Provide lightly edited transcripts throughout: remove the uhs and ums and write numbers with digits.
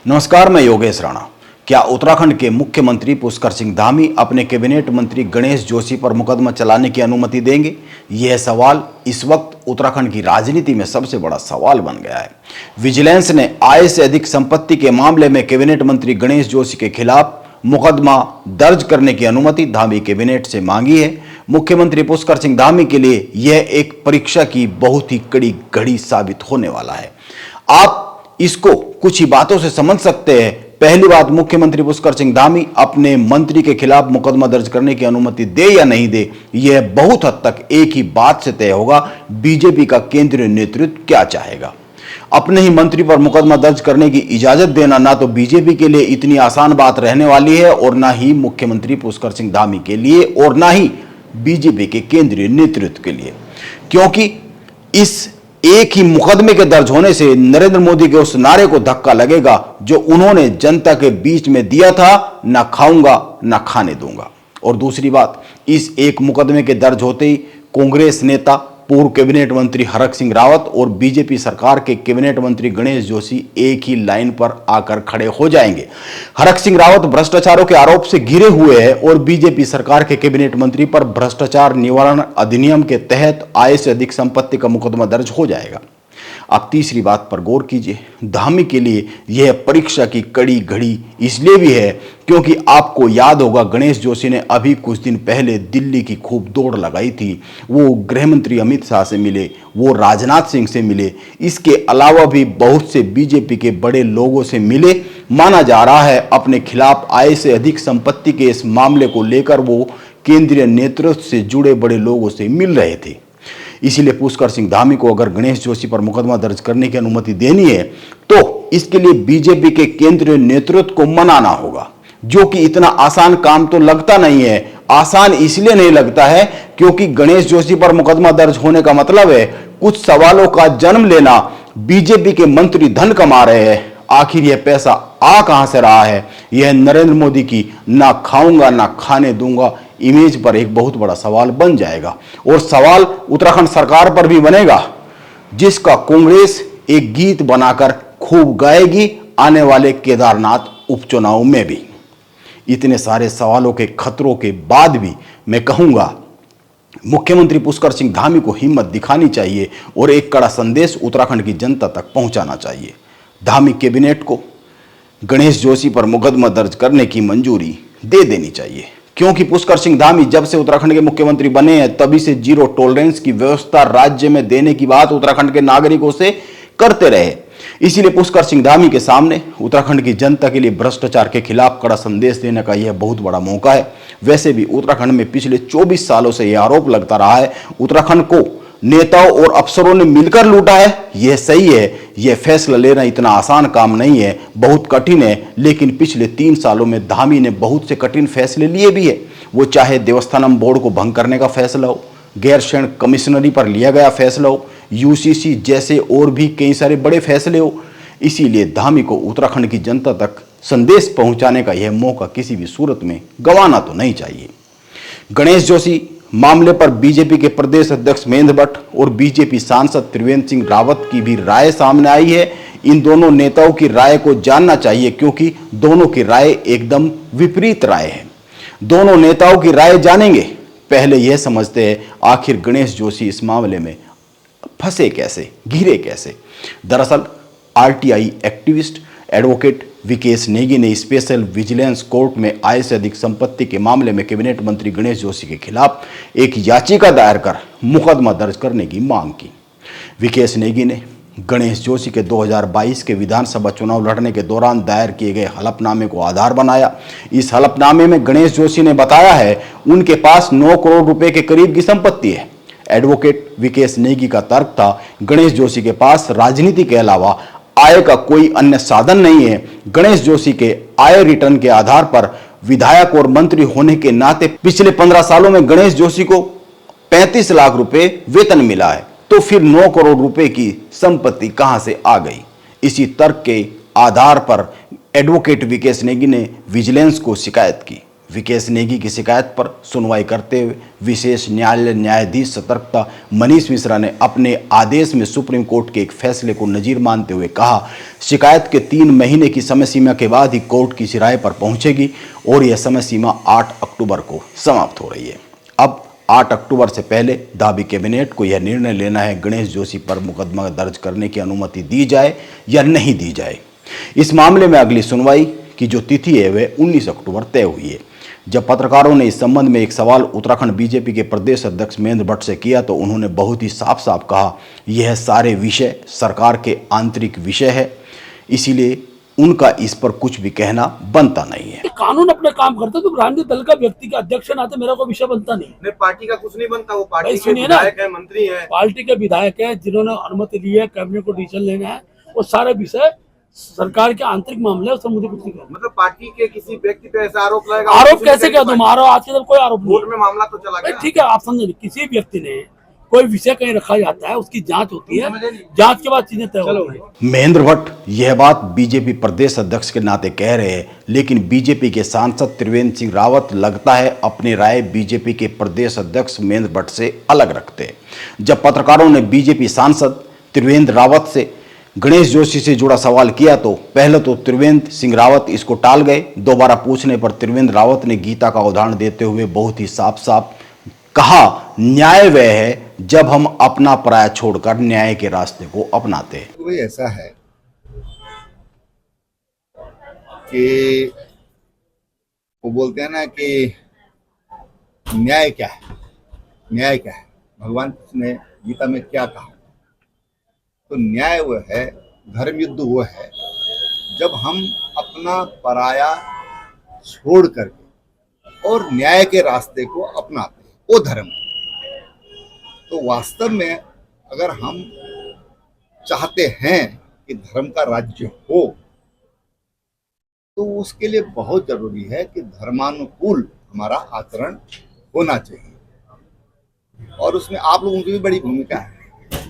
नमस्कार, मैं योगेश राणा। क्या उत्तराखंड के मुख्यमंत्री पुष्कर सिंह धामी अपने कैबिनेट मंत्री गणेश जोशी पर मुकदमा चलाने की अनुमति देंगे? यह सवाल इस वक्त उत्तराखंड की राजनीति में सबसे बड़ा सवाल बन गया है। विजिलेंस ने आय से अधिक संपत्ति के मामले में कैबिनेट मंत्री गणेश जोशी के खिलाफ मुकदमा दर्ज करने की अनुमति धामी कैबिनेट से मांगी है। मुख्यमंत्री पुष्कर सिंह धामी के लिए यह एक परीक्षा की बहुत ही कड़ी घड़ी साबित होने वाला है। आप इसको कुछ ही बातों से समझ सकते हैं। पहली बात, मुख्यमंत्री पुष्कर सिंह धामी अपने मंत्री के खिलाफ मुकदमा दर्ज करने की अनुमति दे या नहीं दे, यह बहुत हद तक एक ही बात से तय होगा, बीजेपी का केंद्रीय नेतृत्व क्या चाहेगा। अपने ही मंत्री पर मुकदमा दर्ज करने की इजाजत देना ना तो बीजेपी के लिए इतनी आसान बात रहने वाली है और ना ही मुख्यमंत्री पुष्कर सिंह धामी के लिए और ना ही बीजेपी के केंद्रीय नेतृत्व के लिए, क्योंकि इस एक ही मुकदमे के दर्ज होने से नरेंद्र मोदी के उस नारे को धक्का लगेगा जो उन्होंने जनता के बीच में दिया था, ना खाऊंगा ना खाने दूंगा। और दूसरी बात, इस एक मुकदमे के दर्ज होते ही कांग्रेस नेता पूर्व कैबिनेट मंत्री हरक सिंह रावत और बीजेपी सरकार के कैबिनेट मंत्री गणेश जोशी एक ही लाइन पर आकर खड़े हो जाएंगे। हरक सिंह रावत भ्रष्टाचारों के आरोप से घिरे हुए हैं और बीजेपी सरकार के कैबिनेट मंत्री पर भ्रष्टाचार निवारण अधिनियम के तहत आय से अधिक संपत्ति का मुकदमा दर्ज हो जाएगा। अब तीसरी बात पर गौर कीजिए, धामी के लिए यह परीक्षा की कड़ी घड़ी इसलिए भी है क्योंकि आपको याद होगा गणेश जोशी ने अभी कुछ दिन पहले दिल्ली की खूब दौड़ लगाई थी। वो गृह मंत्री अमित शाह से मिले, वो राजनाथ सिंह से मिले, इसके अलावा भी बहुत से बीजेपी के बड़े लोगों से मिले। माना जा रहा है अपने खिलाफ आय से अधिक संपत्ति के इस मामले को लेकर वो केंद्रीय नेतृत्व से जुड़े बड़े लोगों से मिल रहे थे। इसीलिए पुष्कर सिंह धामी को अगर गणेश जोशी पर मुकदमा दर्ज करने की अनुमति देनी है तो इसके लिए बीजेपी के केंद्रीय नेतृत्व को मनाना होगा, जो कि इतना आसान काम तो लगता नहीं है। आसान इसलिए नहीं लगता है क्योंकि गणेश जोशी पर मुकदमा दर्ज होने का मतलब है कुछ सवालों का जन्म लेना। बीजेपी के मंत्री धन कमा रहे हैं, आखिर यह पैसा आ कहां से रहा है? यह नरेंद्र मोदी की ना खाऊंगा ना खाने दूंगा इमेज पर एक बहुत बड़ा सवाल बन जाएगा और सवाल उत्तराखंड सरकार पर भी बनेगा, जिसका कांग्रेस एक गीत बनाकर खूब गाएगी आने वाले केदारनाथ उपचुनाव में भी। इतने सारे सवालों के खतरों के बाद भी मैं कहूंगा मुख्यमंत्री पुष्कर सिंह धामी को हिम्मत दिखानी चाहिए और एक कड़ा संदेश उत्तराखंड की जनता तक पहुंचाना चाहिए। धामी कैबिनेट को गणेश जोशी पर मुकदमा दर्ज करने की मंजूरी दे देनी चाहिए, क्योंकि पुष्कर सिंह धामी जब से उत्तराखंड के मुख्यमंत्री बने हैं तभी से जीरो टॉलरेंस की व्यवस्था राज्य में देने की बात उत्तराखंड के नागरिकों से करते रहे। इसीलिए पुष्कर सिंह धामी के सामने उत्तराखंड की जनता के लिए भ्रष्टाचार के खिलाफ कड़ा संदेश देने का यह बहुत बड़ा मौका है। वैसे भी उत्तराखंड में पिछले 24 सालों से यह आरोप लगता रहा है उत्तराखंड को नेताओं और अफसरों ने मिलकर लूटा है। यह सही है, यह फैसला लेना इतना आसान काम नहीं है, बहुत कठिन है, लेकिन पिछले 3 सालों में धामी ने बहुत से कठिन फैसले लिए भी है। वो चाहे देवस्थानम बोर्ड को भंग करने का फैसला हो, गैरसैंण कमिश्नरी पर लिया गया फैसला हो, यूसीसी जैसे और भी कई सारे बड़े फैसले हो। इसीलिए धामी को उत्तराखंड की जनता तक संदेश पहुंचाने का यह मौका किसी भी सूरत में गंवाना तो नहीं चाहिए। गणेश जोशी मामले पर बीजेपी के प्रदेश अध्यक्ष महेंद्र भट्ट और बीजेपी सांसद त्रिवेंद्र सिंह रावत की भी राय सामने आई है। इन दोनों नेताओं की राय को जानना चाहिए क्योंकि दोनों की राय एकदम विपरीत राय है। दोनों नेताओं की राय जानेंगे। पहले यह समझते हैं आखिर गणेश जोशी इस मामले में फंसे कैसे, घिरे कैसे। दरअसल RTI activist advocate Vikesh Negi ने स्पेशल विजिलेंस कोर्ट में आय से अधिक संपत्ति के मामले में कैबिनेट मंत्री गणेश जोशी के खिलाफ एक याचिका दायर कर मुकदमा दर्ज करने की मांग की। विकेश नेगी ने गणेश जोशी के 2022 के विधानसभा चुनाव लड़ने के दौरान दायर किए गए हलफनामे को आधार बनाया। इस हलफनामे में गणेश जोशी ने बताया है उनके पास 9 करोड़ रुपए के करीब की संपत्ति है। एडवोकेट विकेश नेगी का तर्क था गणेश जोशी के पास राजनीति के अलावा आय का कोई अन्य साधन नहीं है। गणेश जोशी के आय रिटर्न के आधार पर विधायक और मंत्री होने के नाते पिछले 15 सालों में गणेश जोशी को 35 लाख रुपए वेतन मिला है, तो फिर 9 करोड़ रुपए की संपत्ति कहां से आ गई? इसी तर्क के आधार पर एडवोकेट विकेश नेगी ने विजिलेंस को शिकायत की। विकेश नेगी की शिकायत पर सुनवाई करते हुए विशेष न्यायालय न्यायाधीश सतर्कता मनीष मिश्रा ने अपने आदेश में सुप्रीम कोर्ट के एक फैसले को नजीर मानते हुए कहा, शिकायत के 3 महीने की समय सीमा के बाद ही कोर्ट की राय पर पहुंचेगी और यह समय सीमा 8 अक्टूबर को समाप्त हो रही है। अब 8 अक्टूबर से पहले दावी कैबिनेट को यह निर्णय लेना है गणेश जोशी पर मुकदमा दर्ज करने की अनुमति दी जाए या नहीं दी जाए। इस मामले में अगली सुनवाई की जो तिथि है वह 19 अक्टूबर तय हुई है। जब पत्रकारों ने इस संबंध में एक सवाल उत्तराखंड बीजेपी के प्रदेश अध्यक्ष महेंद्र भट्ट से किया तो उन्होंने बहुत ही साफ साफ कहा, यह सारे विषय सरकार के आंतरिक विषय है, इसीलिए उनका इस पर कुछ भी कहना बनता नहीं है। कानून अपने काम करता है, तो राजनीतिक दल का व्यक्ति का अध्यक्ष नाते मेरा कोई विषय बनता नहीं। पार्टी का कुछ नहीं बनता, वो पार्टी के विधायक है, मंत्री है, पार्टी के विधायक है जिन्होंने अनुमति ली है, कैबिनेट को डिसीजन लेना है, वो सारे विषय सरकार के आंतरिक मामले है, उसमें मुझे कुछ नहीं करना। मतलब पार्टी के किसी व्यक्ति पे ऐसा आरोप लगाएगा? आरोप कैसे कह दूं? आरोप आज के दिन कोई आरोप नहीं। कोर्ट में मामला तो चला गया। ठीक है, आप समझे, किसी व्यक्ति ने कोई विषय कहीं रखा जाता है, उसकी जांच होती है, जांच के बाद चीजें तय होती है। महेंद्र भट्ट यह बात बीजेपी प्रदेश अध्यक्ष के नाते कह रहे हैं, लेकिन बीजेपी के सांसद त्रिवेंद्र सिंह रावत लगता है अपनी राय बीजेपी के प्रदेश अध्यक्ष महेंद्र भट्ट से अलग रखते हैं। जब पत्रकारों ने बीजेपी सांसद त्रिवेंद्र रावत से गणेश जोशी से जुड़ा सवाल किया तो पहले तो त्रिवेंद्र सिंह रावत इसको टाल गए। दोबारा पूछने पर त्रिवेंद्र रावत ने गीता का उदाहरण देते हुए बहुत ही साफ साफ कहा, न्याय वह है जब हम अपना पराया छोड़कर न्याय के रास्ते को अपनाते हैं। तो भाई ऐसा है कि वो बोलते हैं ना कि न्याय क्या है, न्याय क्या है, भगवान ने गीता में क्या कहा। तो न्याय वो है, धर्म युद्ध वो है जब हम अपना पराया छोड़ करके और न्याय के रास्ते को अपनाते हैं, वो धर्म है। तो वास्तव में अगर हम चाहते हैं कि धर्म का राज्य हो तो उसके लिए बहुत जरूरी है कि धर्मानुकूल हमारा आचरण होना चाहिए, और उसमें आप लोगों की भी बड़ी भूमिका है।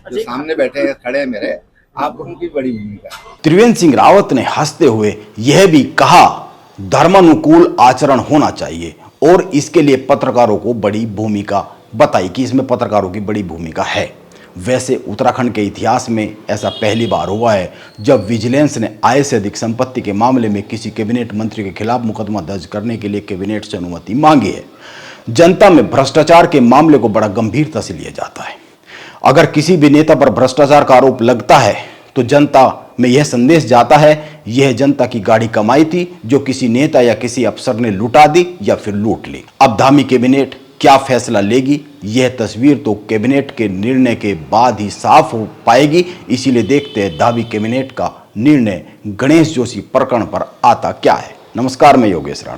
जो सामने बैठे हैं, खड़े हैं मेरे, आप लोगों की बड़ी भूमिका है। त्रिवेंद्र सिंह रावत ने हंसते हुए यह भी कहा, धर्मानुकूल आचरण होना चाहिए, और इसके लिए पत्रकारों को बड़ी भूमिका बताई कि इसमें पत्रकारों की बड़ी भूमिका है। वैसे उत्तराखंड के इतिहास में ऐसा पहली बार हुआ है जब विजिलेंस ने आय से अधिक संपत्ति के मामले में किसी कैबिनेट मंत्री के खिलाफ मुकदमा दर्ज करने के लिए कैबिनेट से अनुमति मांगी है। जनता में भ्रष्टाचार के मामले को बड़ा गंभीरता से लिया जाता है। अगर किसी भी नेता पर भ्रष्टाचार का आरोप लगता है तो जनता में यह संदेश जाता है, यह जनता की गाढ़ी कमाई थी जो किसी नेता या किसी अफसर ने लुटा दी या फिर लूट ली। अब धामी कैबिनेट क्या फैसला लेगी, यह तस्वीर तो कैबिनेट के निर्णय के बाद ही साफ हो पाएगी। इसीलिए देखते हैं धामी कैबिनेट का निर्णय गणेश जोशी प्रकरण पर आता क्या है। नमस्कार, मैं योगेश राणा।